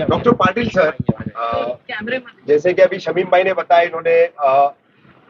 Doctor Patil sir, जैसे कि अभी शमीम भाई ने बताया, इन्होंने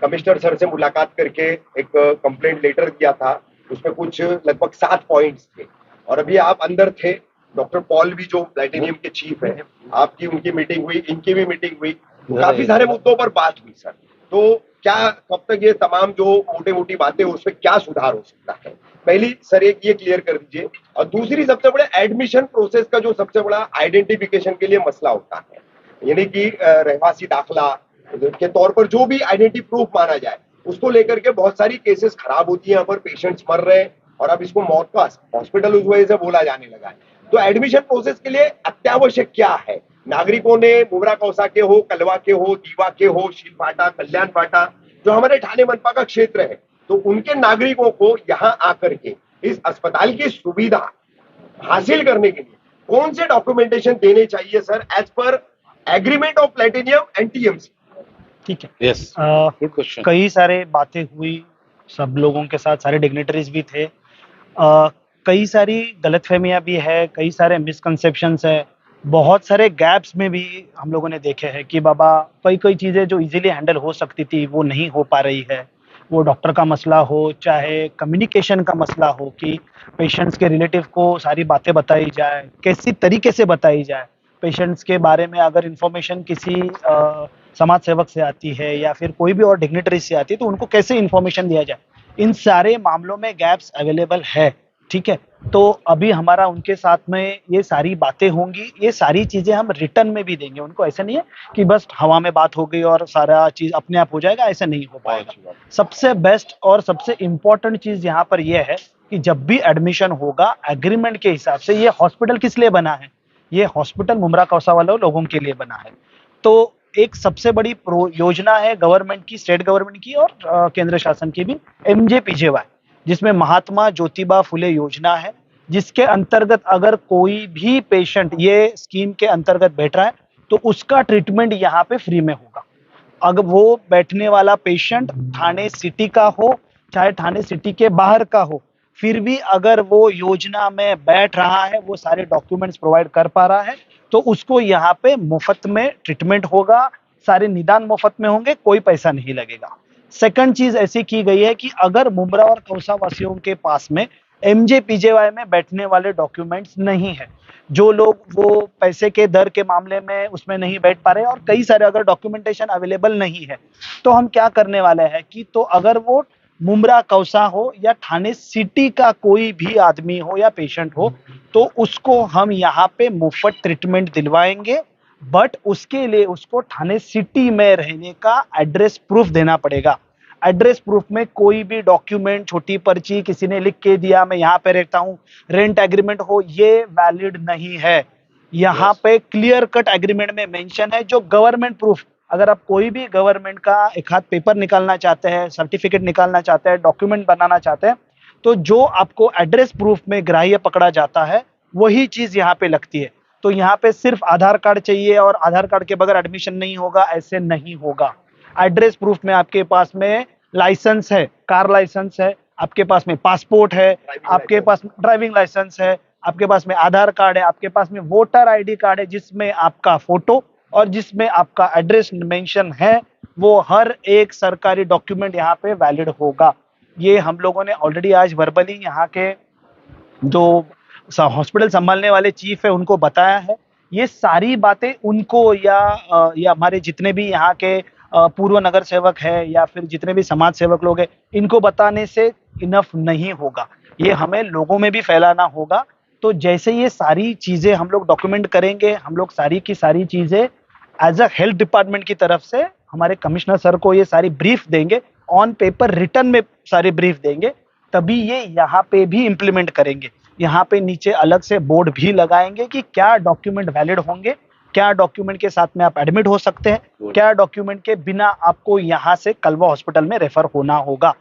कमिश्नर सर से मुलाकात करके एक कंप्लेंट लेटर दिया था, उसमें कुछ लगभग 7 पॉइंट्स थे। और अभी आप अंदर थे, डॉक्टर पॉल भी जो प्लेटिनियम के चीफ है, आपकी उनकी मीटिंग हुई, इनकी भी मीटिंग हुई, तो काफी सारे मुद्दों पर बात हुई सर। तो क्या कब तक ये तमाम जो मोटी मोटी बातें उस पर क्या सुधार हो सकता है, पहली सर एक ये क्लियर कर दीजिए। और दूसरी सबसे बड़ा एडमिशन प्रोसेस का जो सबसे बड़ा आइडेंटिफिकेशन के लिए मसला होता है, यानी कि रहवासी दाखला के तौर पर जो भी आइडेंटिटी प्रूफ माना जाए, उसको लेकर के बहुत सारी केसेस खराब होती है, यहाँ पर पेशेंट्स मर रहे हैं और अब इसको मौत का हॉस्पिटल उस वजह से बोला जाने लगा है। तो एडमिशन प्रोसेस के लिए अत्यावश्यक क्या है? नागरिकों ने मुमरा कौसा के हो, कलवा के हो, दीवा के हो, शीलफाटा, कल्याण फाटा, जो हमारे ठाणे मनपा का क्षेत्र है, तो उनके नागरिकों को यहाँ आकर के इस अस्पताल की सुविधा हासिल करने के लिए कौन से डॉक्यूमेंटेशन देने चाहिए sir, as per agreement of platinum and TMC? ठीक है, यस, गुड क्वेश्चन। कई सारे बातें हुई, सब लोगों के साथ सारे डिग्नेटरीज भी थे। कई सारी गलतफहमियां भी है, कई सारे मिसकंसेप्शंस है, बहुत सारे गैप्स में भी हम लोगों ने देखे हैं कि बाबा कई कई चीज़ें जो इजीली हैंडल हो सकती थी वो नहीं हो पा रही है। वो डॉक्टर का मसला हो, चाहे कम्युनिकेशन का मसला हो कि पेशेंट्स के रिलेटिव को सारी बातें बताई जाए, कैसी तरीके से बताई जाए। पेशेंट्स के बारे में अगर इंफॉर्मेशन किसी समाज सेवक से आती है या फिर कोई भी और डिग्नेटरी से आती है तो उनको कैसे इंफॉर्मेशन दिया जाए, इन सारे मामलों में गैप्स अवेलेबल है। ठीक है, तो अभी हमारा उनके साथ में ये सारी बातें होंगी, ये सारी चीजें हम रिटर्न में भी देंगे उनको। ऐसा नहीं है कि बस हवा में बात हो गई और सारा चीज अपने आप हो जाएगा, ऐसा नहीं हो पाएगा। सबसे बेस्ट और सबसे इम्पोर्टेंट चीज यहाँ पर यह है कि जब भी एडमिशन होगा एग्रीमेंट के हिसाब से, ये हॉस्पिटल किस लिए बना है? ये हॉस्पिटल मुमरा कौसा वालों लोगों के लिए बना है। तो एक सबसे बड़ी योजना है गवर्नमेंट की, स्टेट गवर्नमेंट की और केंद्र शासन की भी, MJPJY, जिसमें महात्मा ज्योतिबा फुले योजना है, जिसके अंतर्गत अगर कोई भी पेशेंट ये स्कीम के अंतर्गत बैठ रहा है तो उसका ट्रीटमेंट यहाँ पे फ्री में होगा। अगर वो बैठने वाला पेशेंट ठाणे सिटी का हो चाहे ठाणे सिटी के बाहर का हो, फिर भी अगर वो योजना में बैठ रहा है, वो सारे डॉक्यूमेंट्स प्रोवाइड कर पा रहा है, तो उसको यहाँ पे मुफ्त में ट्रीटमेंट होगा, सारे निदान मुफ्त में होंगे, कोई पैसा नहीं लगेगा। सेकंड चीज ऐसी की गई है कि अगर मुमरा और कौसा वासियों के पास में MJPJY में बैठने वाले डॉक्यूमेंट्स नहीं है, जो लोग वो पैसे के दर के मामले में उसमें नहीं बैठ पा रहे और कई सारे अगर डॉक्यूमेंटेशन अवेलेबल नहीं है, तो हम क्या करने वाले हैं कि तो अगर वो मुमरा कौसा हो या ठाणे सिटी का कोई भी आदमी हो या पेशेंट हो, तो उसको हम यहाँ पे मुफ्त ट्रीटमेंट दिलवाएंगे। बट उसके लिए उसको ठाणे सिटी में रहने का एड्रेस प्रूफ देना पड़ेगा। एड्रेस प्रूफ में कोई भी डॉक्यूमेंट, छोटी पर्ची किसी ने लिख के दिया मैं यहाँ पे रहता हूँ, रेंट एग्रीमेंट हो, ये वैलिड नहीं है। यहाँ पे क्लियर कट एग्रीमेंट में मेंशन है जो गवर्नमेंट प्रूफ, अगर आप कोई भी गवर्नमेंट का एक हाथ पेपर निकालना चाहते हैं, सर्टिफिकेट निकालना चाहते हैं, डॉक्यूमेंट बनाना चाहते हैं, तो जो आपको एड्रेस प्रूफ में ग्राह्य पकड़ा जाता है वही चीज यहाँ पे लगती है। तो यहाँ पे सिर्फ आधार कार्ड चाहिए और आधार कार्ड के बगैर एडमिशन नहीं होगा, ऐसे नहीं होगा। एड्रेस प्रूफ में आपके पास में लाइसेंस है, कार लाइसेंस है, आपके पास में पासपोर्ट है, आपके पास ड्राइविंग लाइसेंस है, आपके पास में आधार कार्ड है, आपके पास में वोटर ID कार्ड है जिसमें आपका फोटो और जिसमें आपका एड्रेस मेंशन है, वो हर एक सरकारी डॉक्यूमेंट यहाँ पे वैलिड होगा। ये हम लोगों ने ऑलरेडी आज वर्बली यहाँ के जो हॉस्पिटल संभालने वाले चीफ है उनको बताया है। ये सारी बातें उनको या हमारे जितने भी यहाँ के पूर्व नगर सेवक है या फिर जितने भी समाज सेवक लोग हैं, इनको बताने से इनफ नहीं होगा, ये हमें लोगों में भी फैलाना होगा। तो जैसे ये सारी चीजें हम लोग डॉक्यूमेंट करेंगे, हम लोग सारी की सारी चीजें एज अ हेल्थ डिपार्टमेंट की तरफ से हमारे कमिश्नर सर को ये सारी ब्रीफ देंगे, ऑन पेपर रिटर्न में सारी ब्रीफ देंगे, तभी ये यहाँ पे भी इम्प्लीमेंट करेंगे। यहाँ पे नीचे अलग से बोर्ड भी लगाएंगे कि क्या डॉक्यूमेंट वैलिड होंगे, क्या डॉक्यूमेंट के साथ में आप एडमिट हो सकते हैं, क्या डॉक्यूमेंट के बिना आपको यहाँ से कलवा हॉस्पिटल में रेफर होना होगा।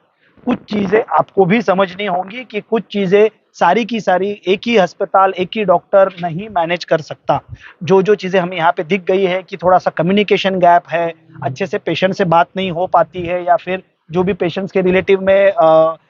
कुछ चीजें आपको भी समझनी होंगी कि कुछ चीजें सारी की सारी एक ही अस्पताल, एक ही डॉक्टर नहीं मैनेज कर सकता। जो जो चीजें हमें यहाँ पे दिख गई है कि थोड़ा सा कम्युनिकेशन गैप है, अच्छे से पेशेंट से बात नहीं हो पाती है, या फिर जो भी पेशेंट्स के रिलेटिव में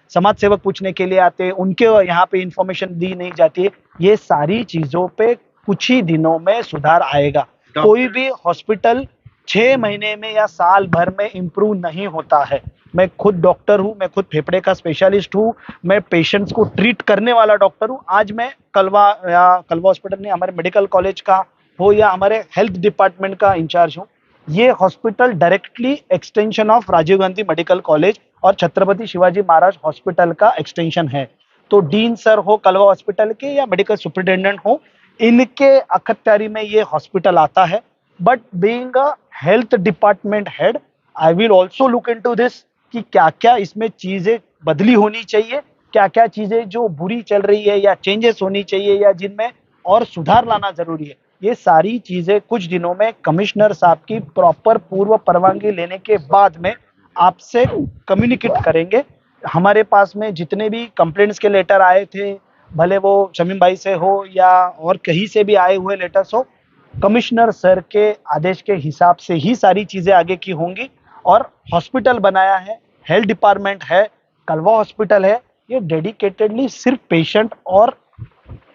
समाज सेवक पूछने के लिए आते हैं उनके यहाँ पे इंफॉर्मेशन दी नहीं जाती है, ये सारी चीजों पे कुछ ही दिनों में सुधार आएगा। कोई भी हॉस्पिटल 6 महीने में या साल भर में इम्प्रूव नहीं होता है। मैं खुद डॉक्टर हूँ, मैं खुद फेफड़े का स्पेशलिस्ट हूँ, मैं पेशेंट्स को ट्रीट करने वाला डॉक्टर हूँ। आज मैं कलवा या कलवा हॉस्पिटल नहीं, हमारे मेडिकल कॉलेज का हो या हमारे हेल्थ डिपार्टमेंट का इंचार्ज हूँ। ये hospital directly extension of Rajiv Gandhi medical college और छत्रपति शिवाजी महाराज हॉस्पिटल का एक्सटेंशन है। तो डीन सर हो कलवा हॉस्पिटल के या मेडिकल सुपरिटेंडेंट हो, इनके अखत्यारी में ये हॉस्पिटल आता है। But being a health department head, I will also look into this कि क्या क्या इसमें चीजें बदली होनी चाहिए, क्या क्या चीजें जो बुरी चल रही है या चेंजेस होनी चाहिए या जिनमें और सुधार लाना जरूरी है। ये सारी चीजें कुछ दिनों में कमिश्नर साहब की प्रॉपर पूर्व परवानगी लेने के बाद में आपसे कम्युनिकेट करेंगे। हमारे पास में जितने भी कंप्लेंट्स के लेटर आए थे, भले वो शमीम भाई से हो या और कहीं से भी आए हुए लेटर्स हो, कमिश्नर सर के आदेश के हिसाब से ही सारी चीजें आगे की होंगी। और हॉस्पिटल बनाया है, हेल्थ डिपार्टमेंट है, कलवा हॉस्पिटल है, ये डेडिकेटेडली सिर्फ पेशेंट और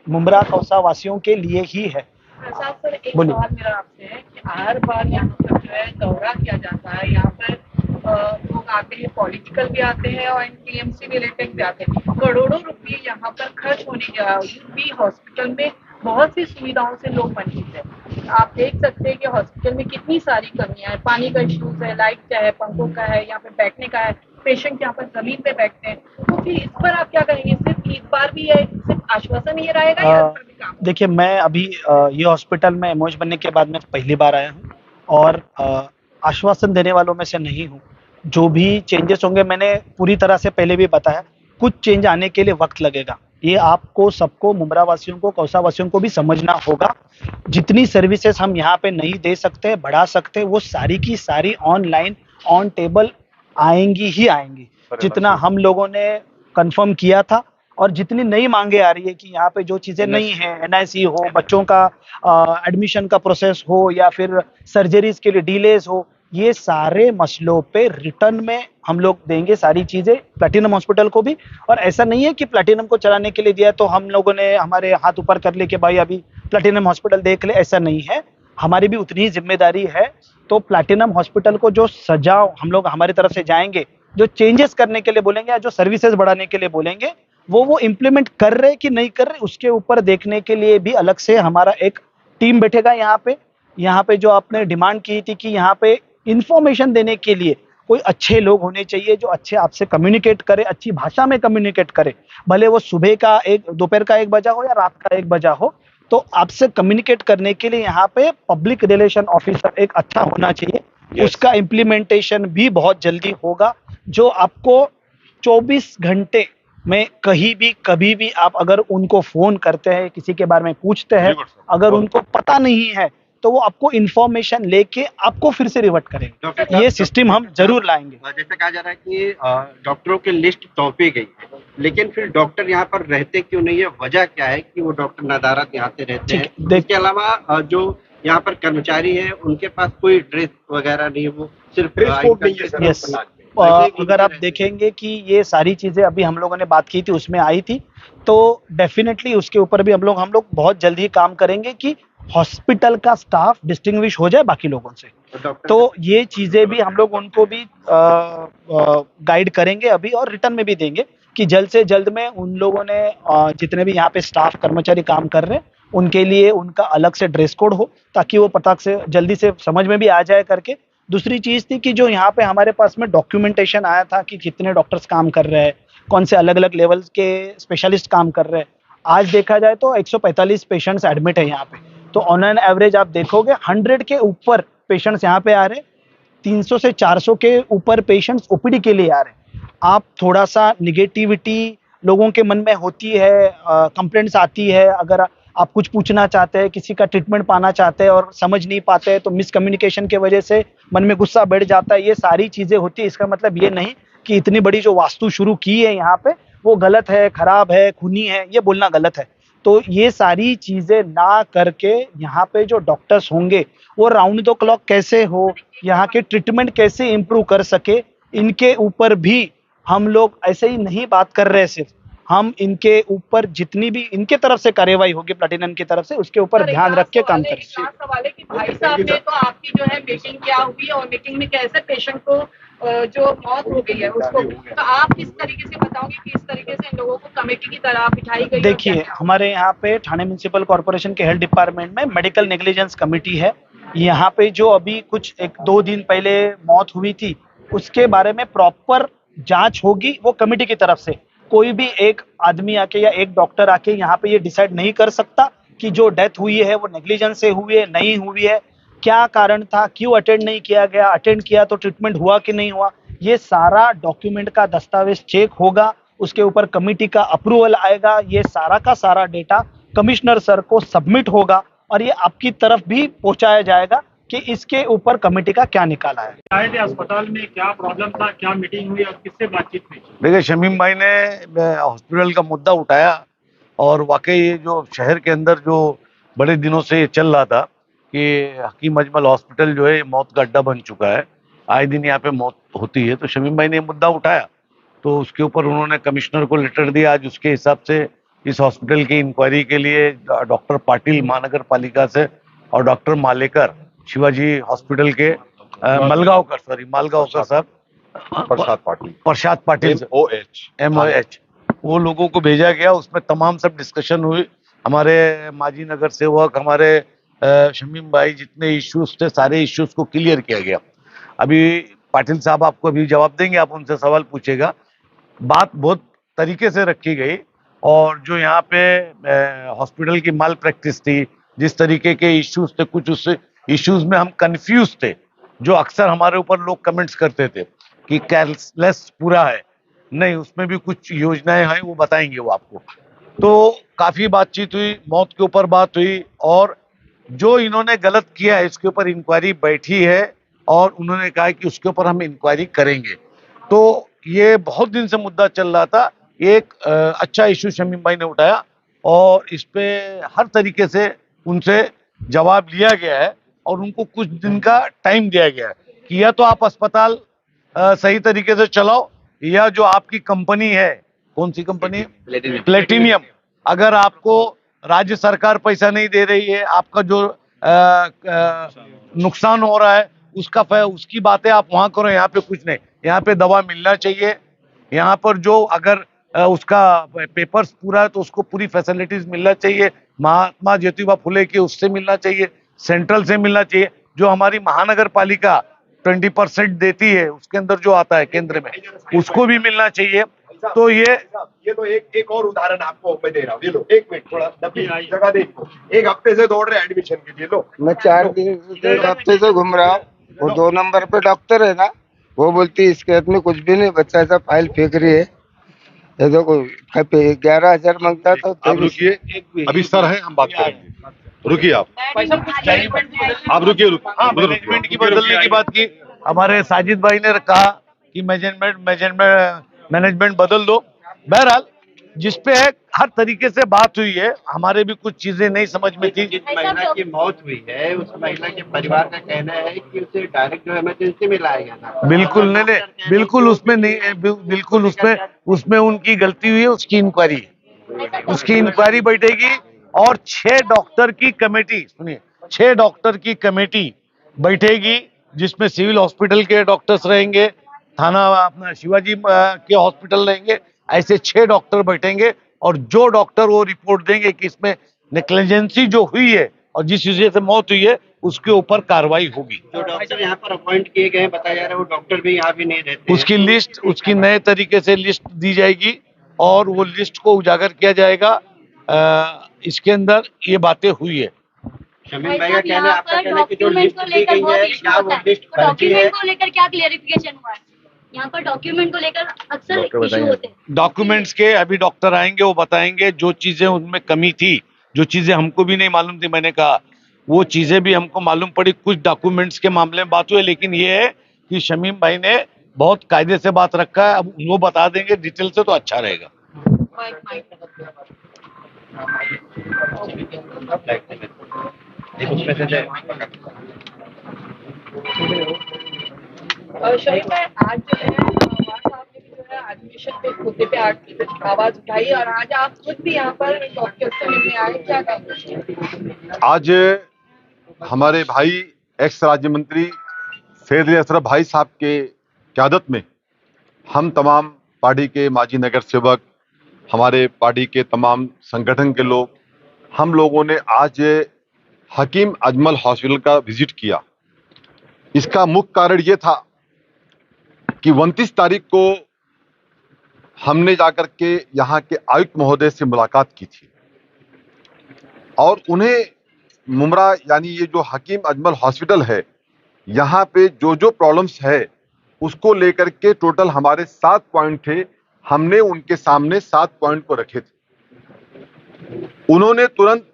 मुमरा कौसा वासियों के लिए ही है। प्रसाद सर, एक बोलिए। सवाल मेरा आपसे है कि हर बार यहाँ पर जो है दौरा किया जाता है, यहाँ पर लोग आते हैं, पॉलिटिकल भी आते हैं और टीएमसी रिलेटेड भी आते हैं। करोड़ों रुपए यहाँ पर खर्च होने के बावजूद भी हॉस्पिटल में बहुत सी सुविधाओं से लोग वंचित हैं। आप देख सकते हैं कि हॉस्पिटल में कितनी सारी कमियां हैं, पानी का इश्यूज है, लाइट का है, पंखों का है, यहाँ पे बैठने का है, पेशेंट यहाँ पर जमीन पे बैठते हैं। तो फिर इस पर आप क्या करेंगे? सिर्फ इस बार भी है, सिर्फ आश्वासन ही रहेगा या इस पर भी काम? देखिए, मैं अभी ये हॉस्पिटल में एमओएच बनने के बाद में पहली बार आया हूँ और आश्वासन देने वालों में से नहीं हूँ। जो भी चेंजेस होंगे, मैंने पूरी तरह से पहले भी बताया, कुछ चेंज आने के लिए वक्त लगेगा। ये आपको सबको, मुमरा वासियों को, कौसा वासियों को भी समझना होगा। जितनी सर्विसेज हम यहाँ पे नहीं दे सकते, बढ़ा सकते, वो सारी की सारी ऑनलाइन ऑन टेबल आएंगी ही आएंगी। जितना हम लोगों ने कंफर्म किया था और जितनी नई मांगे आ रही है कि यहाँ पे जो चीजें नहीं है, एनआईसी हो, बच्चों का एडमिशन का प्रोसेस हो या फिर सर्जरीज के लिए डिलेज हो, ये सारे मसलों पे रिटर्न में हम लोग देंगे सारी चीजें प्लैटिनम हॉस्पिटल को भी। और ऐसा नहीं है कि प्लैटिनम को चलाने के लिए दिया तो हम लोगों ने हमारे हाथ ऊपर कर लिए कि भाई अभी प्लैटिनम हॉस्पिटल देख ले, ऐसा नहीं है। हमारी भी उतनी ही जिम्मेदारी है। तो प्लैटिनम हॉस्पिटल को जो सजाव हम लोग हमारी तरफ से जाएंगे, जो चेंजेस करने के लिए बोलेंगे या जो सर्विसेज बढ़ाने के लिए बोलेंगे, वो इम्प्लीमेंट कर रहे कि नहीं कर रहे, उसके ऊपर देखने के लिए भी अलग से हमारा एक टीम बैठेगा यहाँ पे। यहाँ पे जो आपने डिमांड की थी कि यहाँ पे इंफॉर्मेशन देने के लिए कोई अच्छे लोग होने चाहिए जो अच्छे आपसे कम्युनिकेट करे, अच्छी भाषा में कम्युनिकेट करे। भले वो सुबह का दोपहर का 1 बजा हो या रात का 1 बजा हो, तो आपसे कम्युनिकेट करने के लिए यहाँ पे पब्लिक रिलेशन ऑफिसर एक अच्छा होना चाहिए। उसका इम्प्लीमेंटेशन भी बहुत जल्दी होगा, जो आपको 24 घंटे में कहीं भी कभी भी आप अगर उनको फोन करते हैं, किसी के बारे में पूछते हैं, अगर उनको पता नहीं है तो वो आपको इन्फॉर्मेशन लेके आपको फिर से रिवर्ट करेंगे। ये सिस्टम हम जरूर लाएंगे। जैसे कहा जा रहा है कि डॉक्टरों की लिस्ट सौंपी गई है, लेकिन फिर डॉक्टर यहाँ पर रहते क्यों नहीं है? वजह क्या है कि वो डॉक्टर नदारद यहाँ पे रहते हैं? इसके अलावा जो यहाँ पर कर्मचारी है उनके पास कोई ड्रेस वगैरह नहीं है, वो सिर्फ यस, अगर आप देखेंगे कि ये सारी चीजें अभी हम लोगों ने बात की थी उसमें आई थी, तो डेफिनेटली उसके ऊपर भी हम लोग बहुत जल्दी काम करेंगे कि हॉस्पिटल का स्टाफ डिस्टिंग्विश हो जाए बाकी लोगों से। तो ये चीजें भी हम लोग उनको भी गाइड करेंगे अभी और रिटर्न में भी देंगे कि जल्द से जल्द में उन लोगों ने जितने भी यहाँ पे स्टाफ कर्मचारी काम कर रहे हैं उनके लिए उनका अलग से ड्रेस कोड हो, ताकि वो पता से जल्दी से समझ में भी आ जाए करके। दूसरी चीज थी कि जो यहाँ पे हमारे पास में डॉक्यूमेंटेशन आया था कि कितने डॉक्टर्स काम कर रहे हैं, कौन से अलग अलग लेवल के स्पेशलिस्ट काम कर रहे हैं। आज देखा जाए तो 145 पेशेंट्स एडमिट है यहाँ पे, तो ऑन एन एवरेज आप देखोगे 100 के ऊपर पेशेंट्स यहाँ पे आ रहे हैं, 300 से 400 के ऊपर पेशेंट्स ओपीडी के लिए आ रहे हैं। आप थोड़ा सा निगेटिविटी लोगों के मन में होती है, कंप्लेंट्स आती है, अगर आप कुछ पूछना चाहते हैं, किसी का ट्रीटमेंट पाना चाहते हैं और समझ नहीं पाते हैं तो मिसकम्युनिकेशन के वजह से मन में गुस्सा बढ़ जाता है। ये सारी चीजें होती है। इसका मतलब ये नहीं कि इतनी बड़ी जो वास्तु शुरू की है यहाँ पे वो गलत है, खराब है, खूनी है, ये बोलना गलत है। तो ये सारी चीजें ना करके यहाँ पे जो डॉक्टर्स होंगे वो राउंड द क्लॉक कैसे हो, यहाँ के ट्रीटमेंट कैसे इम्प्रूव कर सके, इनके ऊपर भी हम लोग ऐसे ही नहीं बात कर रहे। सिर्फ हम इनके ऊपर जितनी भी इनके तरफ से कार्यवाही होगी प्लैटिनम की तरफ से उसके ऊपर ध्यान रख के काम करेंगे। सवाल है कि भाई साहब ने तो आपकी जो है मीटिंग क्या हुई और मीटिंग में कैसे पेशेंट को जो मौत हो गई है उसको, तो आप किस तरीके से बताओगे कि इस तरीके से इन लोगों को कमेटी की तरह बिठाई गई? देखिए, हमारे यहाँ पे ठाणे म्युनिसिपल कॉर्पोरेशन के हेल्थ डिपार्टमेंट में मेडिकल नेग्लिजेंस कमेटी है। यहाँ पे जो अभी कुछ 1-2 दिन पहले मौत हुई थी उसके बारे में प्रॉपर जांच होगी वो कमेटी की तरफ से। कोई भी एक आदमी आके या एक डॉक्टर आके यहाँ पे ये डिसाइड नहीं कर सकता कि जो डेथ हुई है वो नेग्लिजेंस से हुई है नहीं हुई है, क्या कारण था, क्यों अटेंड नहीं किया गया, अटेंड किया तो ट्रीटमेंट हुआ कि नहीं हुआ। ये सारा डॉक्यूमेंट का दस्तावेज चेक होगा, उसके ऊपर कमेटी का अप्रूवल आएगा, ये सारा का सारा डेटा कमिश्नर सर को सबमिट होगा और ये आपकी तरफ भी पहुंचाया जाएगा कि इसके ऊपर कमेटी का क्या निकाला है। आए थे अस्पताल में, क्या प्रॉब्लम था, क्या मीटिंग हुई और किससे बातचीत हुई? देखिए, शमीम भाई ने हॉस्पिटल का मुद्दा उठाया और वाकई ये जो शहर के अंदर जो बड़े दिनों से चल रहा था कि हकीम अजमल हॉस्पिटल जो है मौत का अड्डा बन चुका है, आए दिन यहाँ पे मौत होती है, तो शमीम भाई ने ये मुद्दा उठाया तो उसके ऊपर उन्होंने कमिश्नर को लेटर दिया। आज उसके हिसाब से इस हॉस्पिटल की इंक्वायरी के लिए डॉक्टर पाटिल महानगर पालिका से और डॉक्टर मालेकर शिवाजी हॉस्पिटल के मालगांवकर साहब प्रसाद पाटिल MOH वो लोगों को भेजा गया। उसमें तमाम सब डिस्कशन हुई। हमारे माजी नगर सेवक, हमारे शमीम भाई जितने इश्यूज थे सारे इश्यूज को क्लियर किया गया। अभी पाटिल साहब आपको अभी जवाब देंगे, आप उनसे सवाल पूछेगा। बात बहुत तरीके से रखी गई और जो यहाँ पे हॉस्पिटल की माल प्रैक्टिस थी, जिस तरीके के इश्यूज थे, कुछ उस इश्यूज में हम कंफ्यूज थे, जो अक्सर हमारे ऊपर लोग कमेंट्स करते थे कि केयरलेस पूरा है, नहीं उसमें भी कुछ योजनाएं हैं, वो बताएंगे वो आपको। तो काफी बातचीत हुई, मौत के ऊपर बात हुई और जो इन्होंने गलत किया है इसके ऊपर इंक्वायरी बैठी है और उन्होंने कहा कि उसके ऊपर हम इंक्वायरी करेंगे। तो ये बहुत दिन से मुद्दा चल रहा था, एक अच्छा इशू शमीम भाई ने उठाया और इस पे हर तरीके से उनसे जवाब लिया गया है और उनको कुछ दिन का टाइम दिया गया है कि या तो आप अस्पताल सही तरीके से चलाओ या जो आपकी कंपनी है, कौन सी कंपनी, प्लेटिनियम, अगर आपको राज्य सरकार पैसा नहीं दे रही है, आपका जो नुकसान हो रहा है उसकी बातें आप वहां करो, यहाँ पे कुछ नहीं। यहाँ पे दवा मिलना चाहिए, यहाँ पर जो अगर उसका पेपर्स पूरा है तो उसको पूरी फैसिलिटीज मिलना चाहिए। महात्मा ज्योतिबा फुले के उससे मिलना चाहिए, सेंट्रल से मिलना चाहिए। जो हमारी महानगर पालिका 20% देती है उसके अंदर जो आता है केंद्र में, उसको भी मिलना चाहिए। तो ये तो एक और उदाहरण आपको मैं दे रहा हूँ, ये लो, एक मिनट थोड़ा जगह दे। एक हफ्ते से दौड़ रहे एडमिशन के लिए, लो मैं 4 हफ्ते से घूम रहा हूँ। वो 2 नंबर पे डॉक्टर है ना, वो बोलती है इसके हाथ में कुछ भी नहीं, बच्चा ऐसा फाइल फेंक रही है। ये देखो 11,000 मांगता था। आप रुकिए, अभी सर है, हम बात करेंगे, रुकिए आप रुकिए। हाँ, मैनेजमेंट की बदलने की बात की। हमारे साजिद भाई ने कहा कि मैनेजमेंट बदल दो। बहरहाल जिसपे हर तरीके से बात हुई है, हमारे भी कुछ चीजें नहीं समझ में थी। जिस महिला की मौत हुई है उस महिला के परिवार का कहना है कि उसे डायरेक्ट जो इमरजेंसी में लाया गया था। बिल्कुल नहीं, बिल्कुल उसमें नहीं, बिल्कुल उसमें उनकी गलती हुई है। उसकी इंक्वायरी बैठेगी और 6 डॉक्टर की कमेटी, सुनिए, 6 डॉक्टर की कमेटी बैठेगी जिसमें सिविल हॉस्पिटल के डॉक्टर्स रहेंगे, थाना अपना शिवाजी के हॉस्पिटल रहेंगे, ऐसे 6 डॉक्टर बैठेंगे और जो डॉक्टर वो रिपोर्ट देंगे कि इसमें नेग्लिजेंसी जो हुई है और जिस वजह से मौत हुई है उसके ऊपर कार्रवाई होगी। जो डॉक्टर यहाँ पर अपॉइंट किए गए बताया जा रहा है वो डॉक्टर भी यहाँ भी नहीं रहते। उसकी लिस्ट, उसकी नए तरीके से लिस्ट दी जाएगी और वो लिस्ट को उजागर किया जाएगा। इसके अंदर ये बातें हुई है। शमीम भाई का कहना है, आपका कहना है कि जो लिस्ट दी गई है क्या वो लिस्ट फर्जी है? डॉक्यूमेंट को लेकर क्या क्लेरिफिकेशन हुआ है? यहाँ पर डॉक्यूमेंट को लेकर अक्सर इशू होते हैं। डॉक्यूमेंट्स के अभी डॉक्टर आएंगे, वो बताएंगे जो चीजें उनमें कमी थी, जो चीजें हमको भी नहीं मालूम थी, मैंने कहा वो चीजें भी हमको मालूम पड़ी। कुछ डॉक्यूमेंट्स के मामले में बात हुई, लेकिन ये है कि शमीम भाई ने बहुत कायदे से बात रखा है। अब वो बता देंगे डिटेल से तो अच्छा रहेगा। शहीद भाई, आज जो है वहाँ साहब ने भी जो है आज एडमिशन पे इस मुद्दे पे आवाज उठाई और आज आप खुद भी यहाँ पर डॉक्टर से मिलने आए, क्या कहेंगे? आज हमारे भाई एक्स राज्य मंत्री सैयद अली अशरफ भाई साहब के क़यादत में हम तमाम पार्टी के माजी नगर सेवक, हमारे पार्टी के तमाम संगठन के लोग, हम लोगों ने आज हकीम अजमल हॉस्पिटल का विजिट किया। इसका मुख्य कारण ये था कि 29 तारीख को हमने जाकर के यहाँ के आयुक्त महोदय से मुलाकात की थी और उन्हें मुमरा यानी ये जो हकीम अजमल हॉस्पिटल है, यहाँ पे जो जो प्रॉब्लम्स है उसको लेकर के टोटल हमारे 7 पॉइंट थे। हमने उनके सामने 7 पॉइंट को रखे थे। उन्होंने तुरंत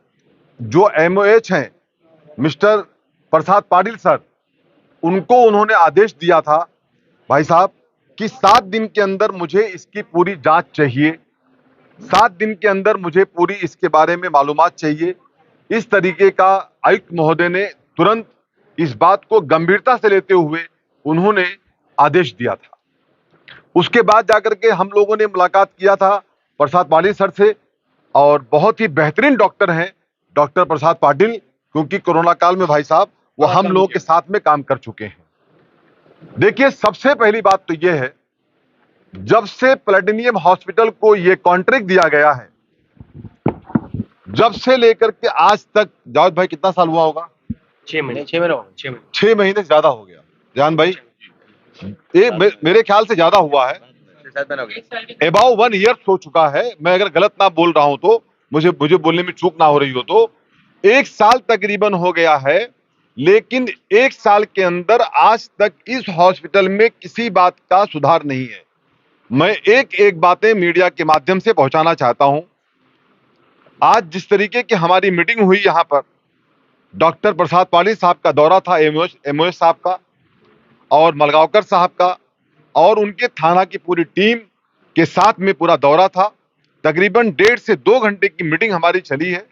जो MOH हैं मिस्टर प्रसाद पाटिल सर, उनको उन्होंने आदेश दिया था भाई साहब कि 7 दिन के अंदर मुझे इसकी पूरी जांच चाहिए, 7 दिन के अंदर मुझे पूरी इसके बारे में मालूमात चाहिए। इस तरीके का आयुक्त महोदय ने तुरंत इस बात को गंभीरता से लेते हुए उन्होंने आदेश दिया था। उसके बाद जाकर के हम लोगों ने मुलाकात किया था प्रसाद पाटिल सर से और बहुत ही बेहतरीन डॉक्टर हैं डॉक्टर प्रसाद पाटिल, क्योंकि कोरोना काल में भाई साहब वो हम लोगों के साथ में काम कर चुके हैं। देखिए, सबसे पहली बात तो ये है, जब से प्लेटिनियम हॉस्पिटल को ये कॉन्ट्रैक्ट दिया गया है, जब से लेकर के आज तक, जावेद भाई कितना साल हुआ होगा? 6 महीने 6 महीने से ज्यादा हो गया। जान भाई मेरे ख्याल से ज्यादा हुआ है, अबाउट 1 ईयर हो चुका है। मैं अगर गलत ना बोल रहा हूं तो मुझे बोलने में चूक ना हो रही हो तो 1 साल तकरीबन हो गया है। लेकिन 1 साल के अंदर आज तक इस हॉस्पिटल में किसी बात का सुधार नहीं है। मैं एक बातें मीडिया के माध्यम से पहुंचाना चाहता हूं। आज जिस तरीके की हमारी मीटिंग हुई यहाँ पर, डॉक्टर प्रसाद पाटिल साहब का दौरा था, MOH साहब का और मलगांवकर साहब का और उनके थाना की पूरी टीम के साथ में पूरा दौरा था। तकरीबन 1.5 से 2 घंटे की मीटिंग हमारी चली है।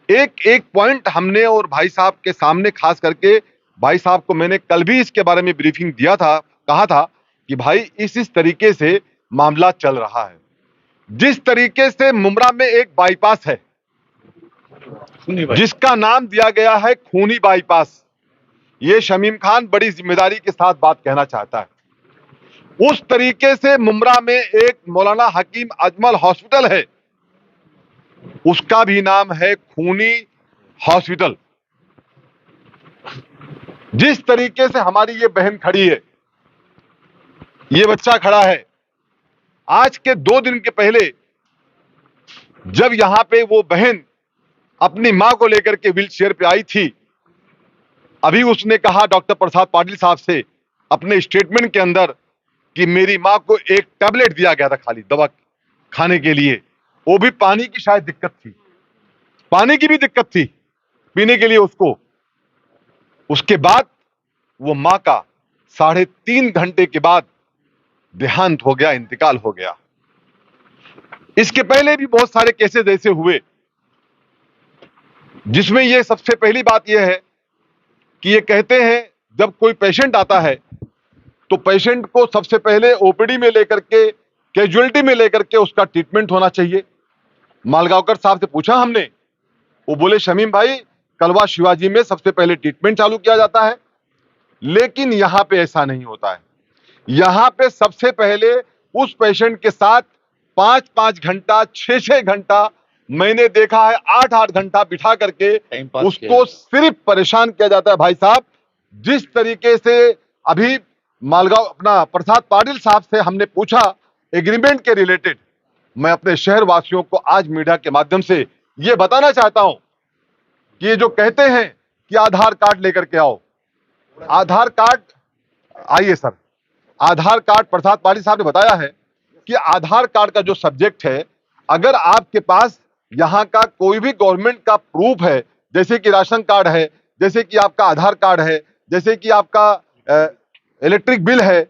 एक पॉइंट हमने और भाई साहब के सामने, खास करके भाई साहब को मैंने कल भी इसके बारे में ब्रीफिंग दिया था, कहा था कि भाई इस तरीके से मामला चल रहा है। जिस तरीके से मुमरा में एक बाईपास है जिसका नाम दिया गया है खूनी बाईपास, ये शमीम खान बड़ी जिम्मेदारी के साथ बात कहना चाहता है। उस तरीके से मुमरा में एक मौलाना हकीम अजमल हॉस्पिटल है, उसका भी नाम है खूनी हॉस्पिटल। जिस तरीके से हमारी ये बहन खड़ी है, ये बच्चा खड़ा है, आज के 2 दिन के पहले जब यहां पे वो बहन अपनी मां को लेकर के व्हील चेयर पे आई थी, अभी उसने कहा डॉक्टर प्रसाद पाटिल साहब से अपने स्टेटमेंट के अंदर कि मेरी मां को एक टैबलेट दिया गया था खाली दवा खाने के लिए, वो भी पानी की शायद दिक्कत थी, पानी की भी दिक्कत थी पीने के लिए उसको। उसके बाद वो मां का 3.5 घंटे के बाद देहांत हो गया, इंतकाल हो गया। इसके पहले भी बहुत सारे केसेस ऐसे हुए जिसमें ये सबसे पहली बात यह है कि ये कहते हैं जब कोई पेशेंट आता है तो पेशेंट को सबसे पहले OPD में लेकर के, कैजुअलिटी में लेकर के उसका ट्रीटमेंट होना चाहिए। मालगांवकर साहब से पूछा हमने, वो बोले शमीम भाई कलवा शिवाजी में सबसे पहले ट्रीटमेंट चालू किया जाता है, लेकिन यहां पे ऐसा नहीं होता है। यहां पे सबसे पहले उस पेशेंट के साथ 5-5 घंटा, 6-6 घंटा, मैंने देखा है 8-8 घंटा बिठा करके उसको सिर्फ परेशान किया जाता है। भाई साहब, जिस तरीके से अभी मालगांव अपना प्रसाद पाटिल साहब से हमने पूछा एग्रीमेंट के रिलेटेड, मैं अपने शहर वासियों को आज मीडिया के माध्यम से ये बताना चाहता हूं कि ये जो कहते हैं कि आधार कार्ड लेकर के आओ, आधार कार्ड, आइए सर, आधार कार्ड प्रसाद पाटिल साहब ने बताया है कि आधार कार्ड का जो सब्जेक्ट है, अगर आपके पास यहाँ का कोई भी गवर्नमेंट का प्रूफ है, जैसे कि राशन कार्ड है, जैसे कि आपका आधार कार्ड है, जैसे कि आपका इलेक्ट्रिक बिल है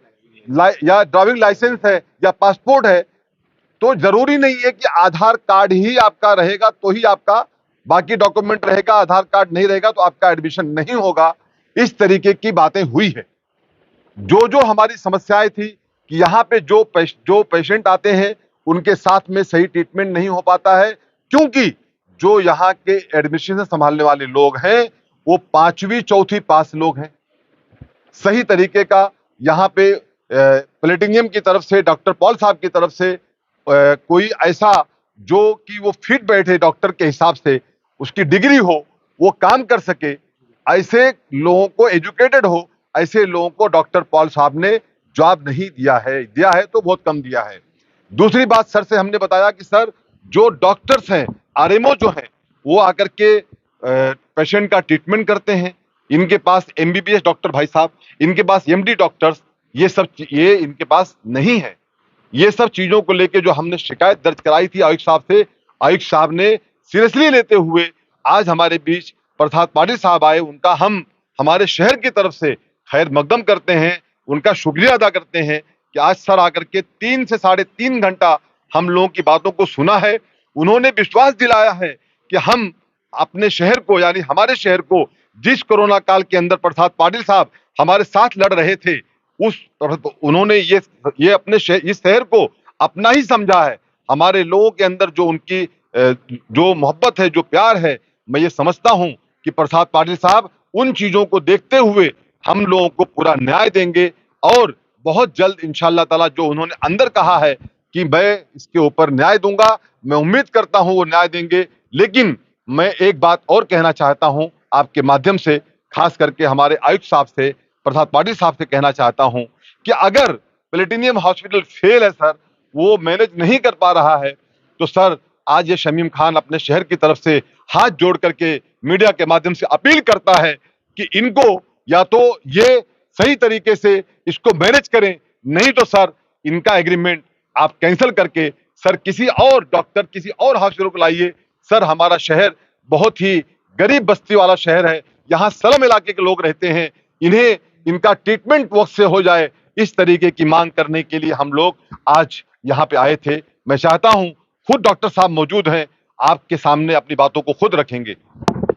या ड्राइविंग लाइसेंस है या पासपोर्ट है, तो जरूरी नहीं है कि आधार कार्ड ही आपका रहेगा तो ही आपका बाकी डॉक्यूमेंट रहेगा, आधार कार्ड नहीं रहेगा तो आपका एडमिशन नहीं होगा। इस तरीके की बातें हुई है। जो हमारी समस्याएं थी कि यहाँ पे जो पेशेंट आते हैं उनके साथ में सही ट्रीटमेंट नहीं हो पाता है, क्योंकि जो यहाँ के एडमिशन संभालने वाले लोग हैं वो 5वीं 4थी पास लोग हैं। सही तरीके का यहाँ पे प्लेटिनियम की तरफ से, डॉक्टर पॉल साहब की तरफ से कोई ऐसा जो कि वो फिट बैठे डॉक्टर के हिसाब से, उसकी डिग्री हो, वो काम कर सके, ऐसे लोगों को, एजुकेटेड हो, ऐसे लोगों को डॉक्टर पॉल साहब ने जॉब नहीं दिया है तो बहुत कम दिया है। दूसरी बात, सर से हमने बताया कि सर जो डॉक्टर्स हैं, आरएमओ जो हैं, वो आकर के पेशेंट का ट्रीटमेंट करते हैं। इनके पास एमबीबीएस डॉक्टर भाई साहब, इनके पास एमडी डॉक्टर्स, ये इनके पास नहीं है। ये सब चीजों को लेके जो हमने शिकायत दर्ज कराई थी आयुक्त साहब से, आयुक्त साहब ने सीरियसली लेते हुए आज हमारे बीच प्रसाद पाटिल साहब आए, उनका हम हमारे शहर की तरफ से खैर मकदम करते हैं, उनका शुक्रिया अदा करते हैं कि आज सर आकर के 3 से 3.5 घंटा हम लोगों की बातों को सुना है। उन्होंने विश्वास दिलाया है कि हम अपने शहर को, यानी हमारे शहर को, जिस कोरोना काल के अंदर प्रसाद पाटिल साहब हमारे साथ लड़ रहे थे, उन्होंने ये अपने इस शहर को अपना ही समझा है। हमारे लोगों के अंदर जो उनकी जो मोहब्बत है, जो प्यार है, मैं ये समझता हूं कि प्रसाद पाटिल साहब उन चीजों को देखते हुए हम लोगों को पूरा न्याय देंगे और बहुत जल्द इंशाअल्लाह ताला जो उन्होंने अंदर कहा है कि मैं इसके ऊपर न्याय दूंगा, मैं उम्मीद करता हूं वो न्याय देंगे। लेकिन मैं एक बात और कहना चाहता हूं आपके माध्यम से, खास करके हमारे आयुक्त साहब से, प्रसाद पाटिल साहब से कहना चाहता हूं कि अगर प्लेटिनियम हॉस्पिटल फेल है सर, वो मैनेज नहीं कर पा रहा है, तो सर आज ये शमीम खान अपने शहर की तरफ से हाथ जोड़ करके मीडिया के माध्यम से अपील करता है कि इनको या तो ये सही तरीके से इसको मैनेज करें, नहीं तो सर इनका एग्रीमेंट आप कैंसिल करके सर किसी और डॉक्टर, किसी और हॉस्पिटल को लाइए। सर हमारा शहर बहुत ही गरीब बस्ती वाला शहर है, यहाँ स्लम इलाके के लोग रहते हैं, इन्हें इनका ट्रीटमेंट वक्त से हो जाए, इस तरीके की मांग करने के लिए हम लोग आज यहाँ पे आए थे। मैं चाहता हूँ खुद डॉक्टर साहब मौजूद हैं, आपके सामने अपनी बातों को खुद रखेंगे।